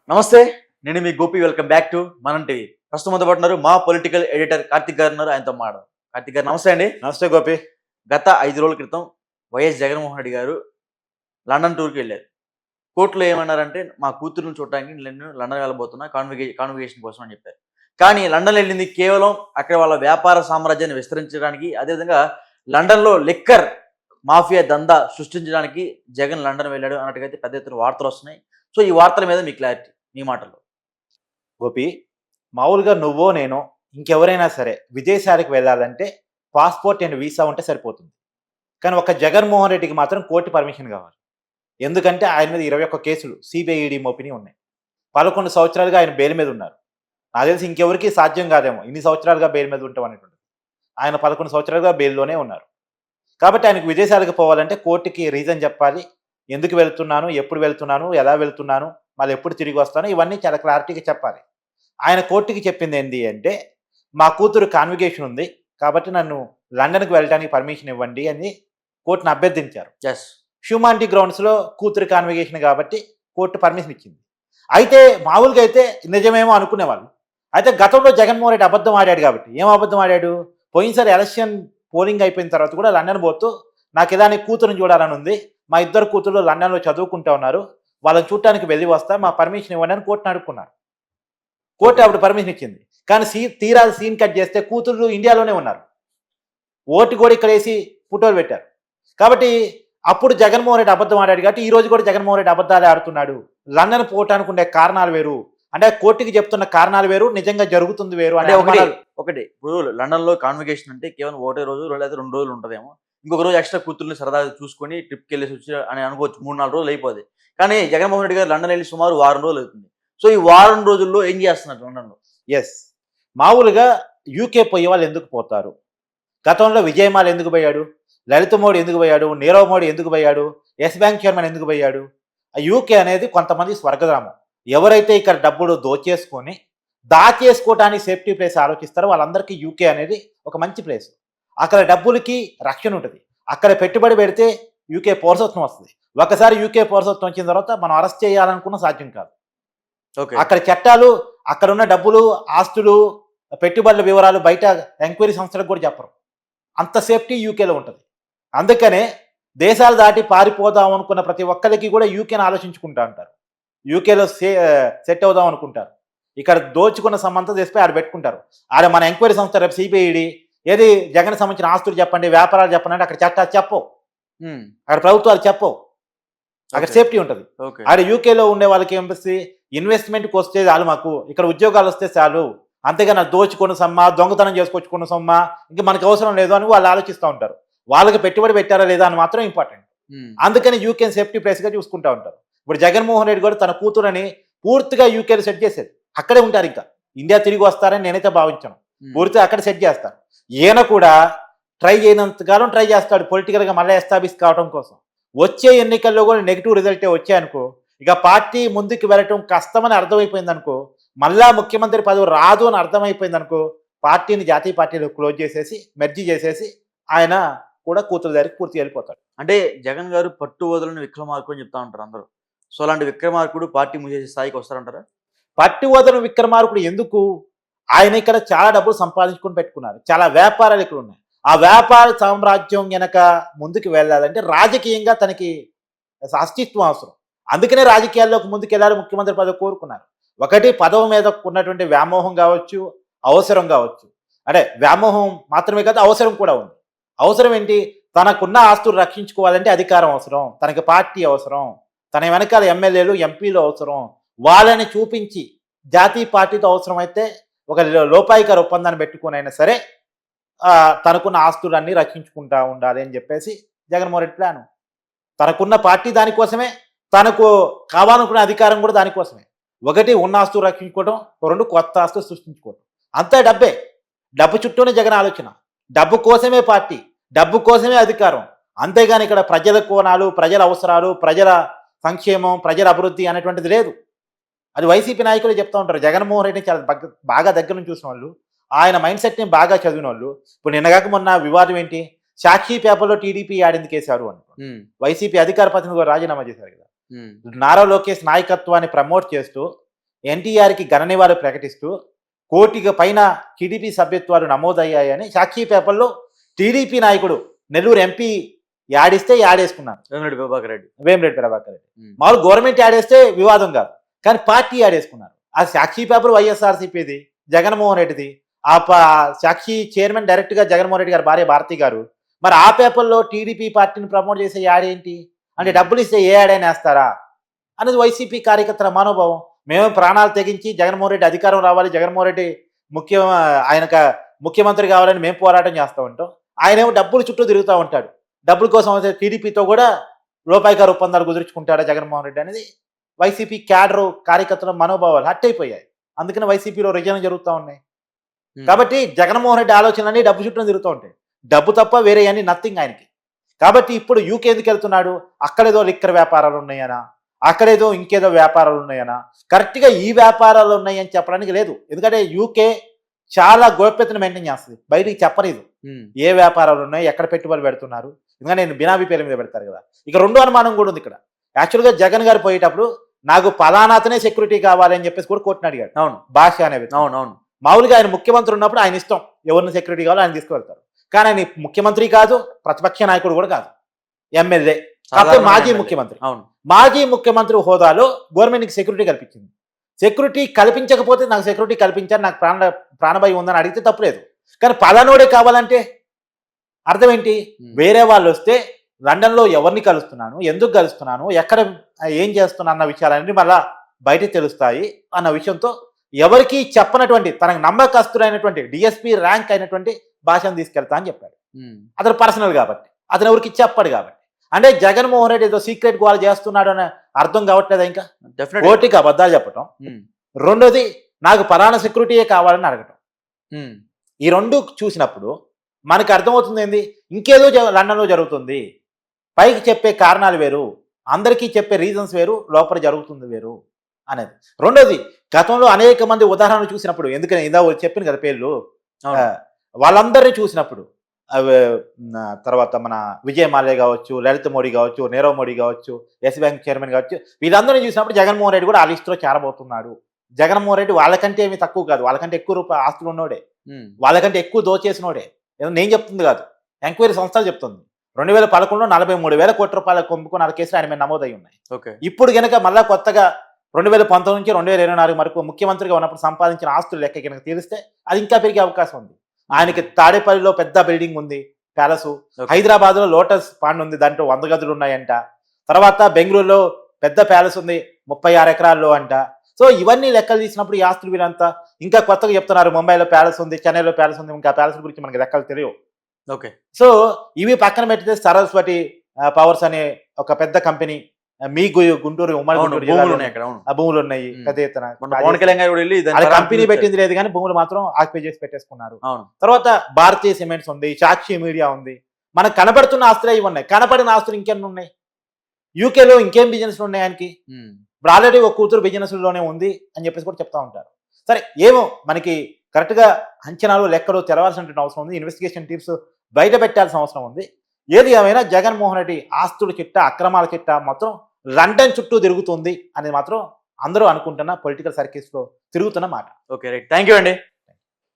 నమస్తే. నేను మీ Gopi. Welcome back to మనం టీవీ. ప్రస్తుతం మనతో పాటు ఉన్నారు మా పొలిటికల్ ఎడిటర్ కార్తిక్ గారు ఉన్నారు. ఆయనతో మాట్లాడదాం. కార్తిక్ గారు నమస్తే అండి. నమస్తే గోపి. గత 5 రోజుల క్రితం వైఎస్ జగన్మోహన్ రెడ్డి గారు లండన్ టూర్‌కి వెళ్లారు. కోర్ట్‌లో ఏమన్నారంటే మా కూతురుని చూడటానికి నేను లండన్ వెళ్ళబోతున్నా కాన్వకేషన్ కోసం అని చెప్పారు. కానీ లండన్ వెళ్ళింది కేవలం అక్కడ వాళ్ళ వ్యాపార సామ్రాజ్యాన్ని విస్తరించడానికి, అదేవిధంగా లండన్‌లో లిక్కర్ మాఫియా దందా సృష్టించడానికి జగన్ లండన్ వెళ్ళాడు అన్నట్టుగా అయితే పెద్ద ఎత్తున వార్తలు వస్తున్నాయి. సో ఈ వార్తల మీద మీ క్లారిటీ మీ మాటల్లో. గోపి, మామూలుగా నువ్వో నేనో ఇంకెవరైనా సరే విదేశాలకు వెళ్ళాలంటే పాస్‌పోర్ట్ అండ్ వీసా ఉంటే సరిపోతుంది. కానీ ఒక జగన్మోహన్ రెడ్డికి మాత్రం కోర్టు పర్మిషన్ కావాలి. ఎందుకంటే ఆయన మీద 21 కేసులు సీబీఐ ఈడీ మోపినయి ఉన్నాయి. 11 సంవత్సరాలుగా ఆయన బెయిల్ మీద ఉన్నారు. నాకు తెలిసి ఇంకెవరికీ సాధ్యం కాదేమో ఇన్ని సంవత్సరాలుగా బెయిల్ మీద ఉంటాం అనేటువంటిది. ఆయన 11 సంవత్సరాలుగా బెయిల్‌లోనే ఉన్నారు. కాబట్టి ఆయనకు విదేశాలకు పోవాలంటే కోర్టుకి రీజన్ చెప్పాలి. ఎందుకు వెళ్తున్నాను, ఎప్పుడు వెళ్తున్నాను, ఎలా వెళ్తున్నాను, మళ్ళీ ఎప్పుడు తిరిగి వస్తాను, ఇవన్నీ చాలా క్లారిటీగా చెప్పాలి. ఆయన కోర్టుకి చెప్పింది ఏంటి అంటే, మా కూతురు కాన్వికేషన్ ఉంది కాబట్టి నన్ను లండన్‌కి వెళ్ళడానికి పర్మిషన్ ఇవ్వండి అని కోర్టును అభ్యర్థించారు. యెస్. హ్యూమానిటీ గ్రౌండ్స్‌లో కూతురు కాన్వికేషన్ కాబట్టి కోర్టు పర్మిషన్ ఇచ్చింది. అయితే మామూలుగా అయితే నిజమేమో అనుకునేవాళ్ళు. అయితే గతంలో జగన్మోహన్ రెడ్డి అబద్ధం ఆడాడు కాబట్టి ఏం అబద్ధం ఆడాడు? పోయినసారి ఎలక్షన్ పోలింగ్ అయిపోయిన తర్వాత కూడా లండన్ పోతూ నాకు ఇలా నీ కూతురుని చూడాలని ఉంది. మా ఇద్దరు కూతుర్లు లండన్‌లో చదువుకుంటా ఉన్నారు. వాళ్ళని చూడటానికి వెళ్ళి వస్తా. మా పర్మిషన్ ఇవ్వండి అని కోర్టుని అడుక్కున్నారు. కోర్టు అప్పుడు పర్మిషన్ ఇచ్చింది. కానీ తీరా సీన్ కట్ చేస్తే కూతుర్లు ఇండియాలోనే ఉన్నారు. ఓటు కూడా ఇక్కడేసి ఫోటోలు పెట్టారు. కాబట్టి అప్పుడు జగన్మోహన్ రెడ్డి అబద్ధం ఆడాడు కాబట్టి ఈ రోజు కూడా జగన్మోహన్ రెడ్డి అబద్ధాలే ఆడుతున్నాడు. లండన్ పోవటానికి ఉండే కారణాలు వేరు. అంటే కోర్టుకి చెప్తున్న కారణాలు వేరు, నిజంగా జరుగుతుంది వేరు అంటే అనే ఒకటి అనుమానాలు. ఒకటి ఇప్పుడు లండన్‌లో కాన్వకేషన్ అంటే కేవలం ఒకటే రోజు లేదా 2 రోజులు ఉంటదేమో. ఇంకొక రోజు ఎక్స్‌ట్రా కూతుర్ని సరదాగా చూసుకొని ట్రిప్‌కెళ్ళేసి వచ్చి అని అనుకోవచ్చు. 3, 4 రోజులు అయిపోద్ది. కానీ జగన్మోహన్ రెడ్డి గారు లండన్ వెళ్లి సుమారు వారం రోజులు అవుతుంది. సో ఈ వారం రోజుల్లో ఏం చేస్తున్నారు లండన్‌లో? యెస్. మామూలుగా యూకే పోయే వాళ్ళు ఎందుకు పోతారు? గతంలో విజయమాల ఎందుకు పోయాడు? లలిత మోడీ ఎందుకు పోయాడు? నీరవ్ మోడీ ఎందుకు పోయాడు? యెస్ బ్యాంక్ చైర్మన్ ఎందుకు పోయాడు? ఆ యూకే అనేది కొంతమంది స్వర్గధామం. ఎవరైతే ఇక్కడ డబ్బులు దోచేసుకొని దాచేసుకోవటానికి సేఫ్టీ ప్లేస్ ఆలోచిస్తారో వాళ్ళందరికీ యూకే అనేది ఒక మంచి ప్లేస్. అక్కడ డబ్బులకి రక్షణ ఉంటుంది. అక్కడ పెట్టుబడి పెడితే యూకే పౌరసత్వం వస్తుంది. ఒకసారి యూకే పౌరసత్వం వచ్చిన తర్వాత మనం అరెస్ట్ చేయాలనుకున్న సాధ్యం కాదు. ఓకే. అక్కడ చట్టాలు, అక్కడ ఉన్న డబ్బులు, ఆస్తులు, పెట్టుబడుల వివరాలు బయట ఎంక్వైరీ సంస్థలకు కూడా చెప్పరు. అంత సేఫ్టీ యూకేలో ఉంటుంది. అందుకనే దేశాలు దాటి పారిపోదాం అనుకున్న ప్రతి ఒక్కరికి కూడా యూకేని ఆలోచించుకుంటా ఉంటారు. యూకేలో సెట్ అవుదాం అనుకుంటారు. ఇక్కడ దోచుకున్న సమంతా చేసిపోయి ఆడ పెట్టుకుంటారు. ఆడ మన ఎంక్వైరీ సంస్థ రేపు సిబిఐడి ఏది జగన్ సంబంధించిన ఆస్తులు చెప్పండి, వ్యాపారాలు చెప్పండి అంటే అక్కడ చట్టాలు చెప్పవు. అక్కడ ప్రభుత్వాలు చెప్పవు. అక్కడ సేఫ్టీ ఉంటుంది. ఓకే. ఆడ యూకేలో ఉండే వాళ్ళకి ఏమిస్తే ఇన్వెస్ట్మెంట్కి వస్తే చాలు, మాకు ఇక్కడ ఉద్యోగాలు వస్తే చాలు, అంతేగాని దోచుకున్న సొమ్మ, దొంగతనం చేసుకొచ్చుకున్న సొమ్మ ఇంకా మనకు అవసరం లేదు అని వాళ్ళు ఆలోచిస్తూ ఉంటారు. వాళ్ళకి పెట్టుబడి పెట్టారా లేదా అని మాత్రం ఇంపార్టెంట్. అందుకని యూకేని సేఫ్టీ ప్లేస్గా చూసుకుంటూ ఉంటారు. ఇప్పుడు జగన్మోహన్ రెడ్డి కూడా తన కూతురని పూర్తిగా యూకేలో సెట్ చేసేది. అక్కడే ఉంటారు. ఇంకా ఇండియా తిరిగి వస్తారని నేనైతే భావించాను. పూర్తిగా అక్కడ సెట్ చేస్తారు. ఈయన కూడా ట్రై చేయనంతకాలం ట్రై చేస్తాడు పొలిటికల్గా మళ్ళీ ఎస్టాబ్లిష్ కావడం కోసం. వచ్చే ఎన్నికల్లో కూడా నెగిటివ్ రిజల్టే వచ్చాయనుకో, ఇక పార్టీ ముందుకు వెళ్ళటం కష్టమని అర్థమైపోయింది అనుకో, మళ్ళా ముఖ్యమంత్రి పదవి రాదు అని అర్థమైపోయింది అనుకో, పార్టీని జాతీయ పార్టీలో క్లోజ్ చేసేసి మెర్జీ చేసేసి ఆయన కూడా కూతురు దగ్గరికి పూర్తి వెళ్ళిపోతాడు. అంటే జగన్ గారు పట్టు వదలని విక్రమార్కుడు అని చెప్తా ఉంటారు అందరూ. సో అలాంటి విక్రమార్కుడు పార్టీ మూసేసే స్థాయికి వస్తారంటారా? పట్టి వదలని విక్రమార్కుడు ఎందుకు? ఆయన ఇక్కడ చాలా డబ్బులు సంపాదించుకొని పెట్టుకున్నారు. చాలా వ్యాపారాలు ఇక్కడ ఉన్నాయి. ఆ వ్యాపార సామ్రాజ్యం గనక ముందుకు వెళ్ళాలంటే రాజకీయంగా తనకి అస్తిత్వం అవసరం. అందుకనే రాజకీయాల్లోకి ముందుకు వెళ్ళాలి, ముఖ్యమంత్రి పదవి కోరుకున్నారు. ఒకటి పదవి మీద ఉన్నటువంటి వ్యామోహం కావచ్చు, అవసరం కావచ్చు. అంటే వ్యామోహం మాత్రమే కాదు, అవసరం కూడా ఉంది. అవసరం ఏంటి? తనకున్న ఆస్తులు రక్షించుకోవాలంటే అధికారం అవసరం, తనకి పార్టీ అవసరం, తన వెనకాల ఎమ్మెల్యేలు ఎంపీలు అవసరం. వాళ్ళని చూపించి జాతీయ పార్టీతో అవసరమైతే ఒక లోపాయికార ఒప్పందాన్ని పెట్టుకుని అయినా సరే తనకున్న ఆస్తులన్నీ రక్షించుకుంటా ఉండాలి అని చెప్పేసి జగన్మోహన్ రెడ్డి ప్లాను. తనకున్న పార్టీ దానికోసమే, తనకు కావాలనుకున్న అధికారం కూడా దానికోసమే. ఒకటి ఉన్న ఆస్తులు రక్షించుకోవడం, రెండు కొత్త ఆస్తులు సృష్టించుకోవడం. అంతా డబ్బే. డబ్బు చుట్టూనే జగన్ ఆలోచన. డబ్బు కోసమే పార్టీ, డబ్బు కోసమే అధికారం. అంతేగాని ఇక్కడ ప్రజల కోణాలు, ప్రజల అవసరాలు, ప్రజల సంక్షేమం, ప్రజల అభివృద్ధి అనేటువంటిది లేదు. అది వైసీపీ నాయకులు చెప్తూ ఉంటారు. జగన్మోహన్ రెడ్డిని చాలా బాగా దగ్గర నుంచి చూసిన వాళ్ళు, ఆయన మైండ్ సెట్ని బాగా చదివిన వాళ్ళు. ఇప్పుడు నిన్నగాక మొన్న వివాదం ఏంటి? సాక్షి పేపర్లో టీడీపీ యాడెందుకు వేశారు అని. వైసీపీ అధికార ప్రతినిధి రాజీనామా చేశారు కదా. నారా లోకేష్ నాయకత్వాన్ని ప్రమోట్ చేస్తూ ఎన్టీఆర్కి ఘన నివాళి ప్రకటిస్తూ కోటికి పైన టీడీపీ సభ్యత్వాలు నమోదయ్యాయని సాక్షి పేపర్లో టీడీపీ నాయకుడు నెల్లూరు ఎంపీ యాడిస్తే యాడేసుకున్నారు. వేమిరెడ్డి ప్రభాకర్ రెడ్డి మామూలు గవర్నమెంట్ యాడేస్తే వివాదం కాదు, కానీ పార్టీ యాడేసుకున్నారు. ఆ సాక్షి పేపర్ వైఎస్ఆర్సీపీది, జగన్మోహన్ రెడ్డిది. సాక్షి చైర్మన్ డైరెక్ట్ గా జగన్మోహన్ రెడ్డి గారు భార్య భారతి గారు. మరి ఆ పేపర్లో టీడీపీ పార్టీని ప్రమోట్ చేసే యాడ్ ఏంటి అంటే డబ్బులు ఇస్తే ఏ యాడ్ అయినా వేస్తారా అనేది వైసీపీ కార్యకర్తల మనోభావం. మేము ప్రాణాలు తెగించి జగన్మోహన్ రెడ్డి అధికారం రావాలి, జగన్మోహన్ రెడ్డి ఆయనకు ముఖ్యమంత్రి కావాలని మేము పోరాటం చేస్తూ ఉంటాం. ఆయనేమో డబ్బులు చుట్టూ తిరుగుతూ ఉంటాడు. డబ్బుల కోసం టీడీపీతో కూడా లోపాయికార ఒప్పందాలు కుదుర్చుకుంటాడా జగన్మోహన్ రెడ్డి అనేది వైసీపీ క్యాడర్ కార్యకర్తల మనోభావాలు హట్ అయిపోయాయి. అందుకని వైసీపీలో రిజనం జరుగుతూ ఉన్నాయి. కాబట్టి జగన్మోహన్ రెడ్డి ఆలోచనలన్నీ డబ్బు చుట్టూ తిరుగుతూ ఉంటాయి. డబ్బు తప్ప వేరే అన్ని నథింగ్ ఆయనకి. కాబట్టి ఇప్పుడు యూకే ఎందుకు వెళ్తున్నాడు? అక్కడేదో లిక్కర్ వ్యాపారాలు ఉన్నాయనా, అక్కడేదో ఇంకేదో వ్యాపారాలు ఉన్నాయనా? కరెక్ట్గా ఈ వ్యాపారాలు ఉన్నాయని చెప్పడానికి లేదు. ఎందుకంటే యూకే చాలా గోప్యతను మెయింటైన్ చేస్తుంది, బయటికి చెప్పలేదు ఏ వ్యాపారాలు ఉన్నాయి, ఎక్కడ పెట్టుబడులు పెడుతున్నారు. ఎందుకంటే నేను బినామీ పేరు మీద పెడతారు కదా. ఇక రెండో అనుమానం కూడా ఉంది ఇక్కడ. యాక్చువల్గా జగన్ గారు పోయేటప్పుడు నాకు పలానాతనే సెక్యూరిటీ కావాలి అని చెప్పేసి కూడా కోర్టుని అడిగాడు. అవును, భాష అనేది. అవునవును, మామూలుగా ఆయన ముఖ్యమంత్రి ఉన్నప్పుడు ఆయన ఇష్టం, ఎవరిని సెక్యూరిటీ కావాలో ఆయన తీసుకువెళ్తారు. కానీ ఆయన ముఖ్యమంత్రి కాదు, ప్రతిపక్ష నాయకుడు కూడా కాదు, ఎమ్మెల్యే, కాకపోతే మాజీ ముఖ్యమంత్రి. అవును, మాజీ ముఖ్యమంత్రి హోదాలో గవర్నమెంట్కి సెక్యూరిటీ కల్పించింది. సెక్యూరిటీ కల్పించకపోతే నాకు సెక్యూరిటీ కల్పించారు, నాకు ప్రాణభయం ఉందని అడిగితే తప్పులేదు. కానీ పలానోడే కావాలంటే అర్థం ఏంటి? వేరే వాళ్ళు వస్తే లండన్లో ఎవరిని కలుస్తున్నాను, ఎందుకు కలుస్తున్నాను, ఎక్కడ ఏం చేస్తున్నా అన్న విషయాలన్నీ మళ్ళా బయట తెలుస్తాయి అన్న విషయంతో ఎవరికి చెప్పనటువంటి తనకు నమ్మకస్తుడైనటువంటి డిఎస్పీ ర్యాంక్ అయినటువంటి భాషను తీసుకెళ్తా అని చెప్పాడు. అతను పర్సనల్ కాబట్టి, అతను ఎవరికి చెప్పాడు కాబట్టి. అంటే జగన్మోహన్ రెడ్డి ఏదో సీక్రెట్ గోల్ చేస్తున్నాడు అని అర్థం కావట్లేదా? ఇంకా కోర్టుకి అబద్ధాలు చెప్పటం, రెండోది నాకు పలానా సెక్యూరిటీయే కావాలని అడగటం. ఈ రెండు చూసినప్పుడు మనకు అర్థమవుతుంది ఏంది, ఇంకేదో లండన్లో జరుగుతుంది. పైకి చెప్పే కారణాలు వేరు, అందరికీ చెప్పే రీజన్స్ వేరు, లోపల జరుగుతుంది వేరు అనేది. రెండోది, గతంలో అనేక మంది ఉదాహరణలు చూసినప్పుడు, ఎందుకని ఇందా చెప్పిన కదా పేర్లు, వాళ్ళందరినీ చూసినప్పుడు తర్వాత మన విజయ్ మాల్యా కావచ్చు, లలిత్ మోడీ కావచ్చు, నీరవ్ మోడీ కావచ్చు, ఎస్ బ్యాంక్ చైర్మన్ కావచ్చు, వీళ్ళందరినీ చూసినప్పుడు జగన్మోహన్ రెడ్డి కూడా ఆ లిస్టులో చేరబోతున్నాడు. జగన్మోహన్ రెడ్డి వాళ్ళకంటే ఏమి తక్కువ కాదు, వాళ్ళకంటే ఎక్కువ ఆస్తులు ఉన్నోడే, వాళ్ళకంటే ఎక్కువ దోచేసినోడే. నేను చెప్తుంది కాదు, ఎంక్వైరీ సంస్థలు చెప్తుంది. 2011లో 43,000 కోట్ల రూపాయల కుంభకోణాల కేసులు ఆయన మీద నమోదై ఉన్నాయి. ఇప్పుడు కనుక మళ్ళా కొత్తగా 2019 నుంచి 2024 వరకు ముఖ్యమంత్రిగా ఉన్నప్పుడు సంపాదించిన ఆస్తులు లెక్క కనుక తీరిస్తే అది ఇంకా పెరిగే అవకాశం ఉంది. ఆయనకి తాడేపల్లిలో పెద్ద బిల్డింగ్ ఉంది, ప్యాలెస్. హైదరాబాద్ లో లోటస్ పాండ్ ఉంది, దాంట్లో 100 గదులు ఉన్నాయంట. తర్వాత బెంగళూరులో పెద్ద ప్యాలెస్ ఉంది, 36 ఎకరాల్లో అంట. సో ఇవన్నీ లెక్కలు తీసినప్పుడు ఈ ఆస్తులు వీరంతా ఇంకా కొత్తగా చెప్తున్నారు, ముంబైలో ప్యాలెస్ ఉంది, చెన్నైలో ప్యాలెస్ ఉంది, ఇంకా ప్యాలెస్ గురించి మనకి లెక్కలు తెలియవు. ఓకే, సో ఇవి పక్కన పెట్టితే సరస్వతి పవర్స్ అనే ఒక పెద్ద కంపెనీ మీ గుంటూరు ఉమ్మడి భూములు ఉన్నాయి పెద్ద ఎత్తున. కంపెనీ పెట్టింది లేదు కానీ భూములు మాత్రం ఆక్యుపై చేసి పెట్టేసుకున్నారు. తర్వాత భారతీయ సిమెంట్స్ ఉంది, సాక్షి మీడియా ఉంది. మనకు కనబడుతున్న ఆస్తులే ఇవి ఉన్నాయి. కనపడిన ఆస్తులు ఇంకెన్ని ఉన్నాయి? యూకేలో ఇంకేం బిజినెస్లు ఉన్నాయి ఆయనకి? ఇప్పుడు ఆల్రెడీ ఒక కూతురు బిజినెస్ లోనే ఉంది అని చెప్పేసి కూడా చెప్తా ఉంటారు. సరే, ఏమో మనకి కరెక్ట్ గా అంచనాలు లెక్కలు తెలవాల్సిన అవసరం ఉంది. ఇన్వెస్టిగేషన్ టీమ్స్ బయట పెట్టాల్సిన అవసరం ఉంది. ఏది ఏమైనా జగన్మోహన్ రెడ్డి ఆస్తుల చిట్టా, అక్రమాల చిట్టా మొత్తం లండన్ చుట్టూ తిరుగుతుంది అనేది మాత్రం అందరూ అనుకుంటున్న పొలిటికల్ సర్కిల్స్ లో తిరుగుతున్న మాట. ఓకే, రైట్, థ్యాంక్ యూ అండి.